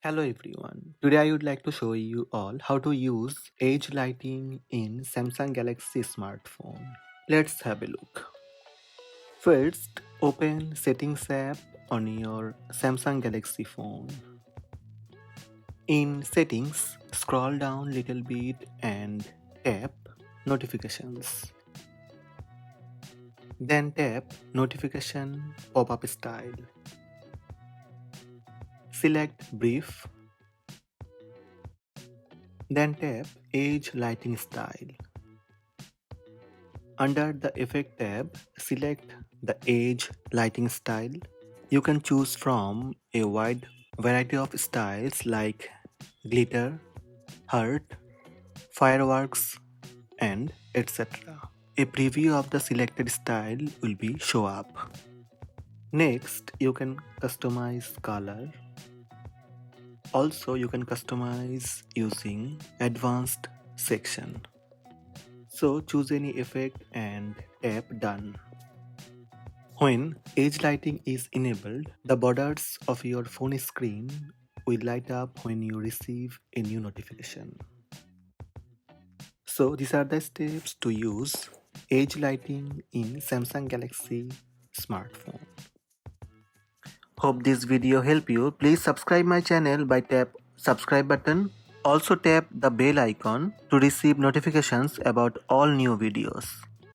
Hello everyone. Today I would like to show you all how to use edge lighting in Samsung Galaxy smartphone. Let's have a look. First, open Settings app on your Samsung Galaxy phone. In Settings, scroll down little bit and tap Notifications. Then tap Notification Pop-up Style. Select Brief. Then tap Edge Lighting Style. Under the Effect tab, select the Edge Lighting Style. You can choose from a wide variety of styles like glitter, heart, fireworks, and etc. A preview of the selected style will be show up. Next, you can customize color. Also, you can customize using advanced section. So choose any effect and tap done. When edge lighting is enabled, the borders of your phone screen will light up when you receive a new notification. So these are the steps to use edge lighting in Samsung Galaxy smartphone. Hope this video helped you. Please subscribe my channel by tap subscribe button. Also tap the bell icon to receive notifications about all new videos.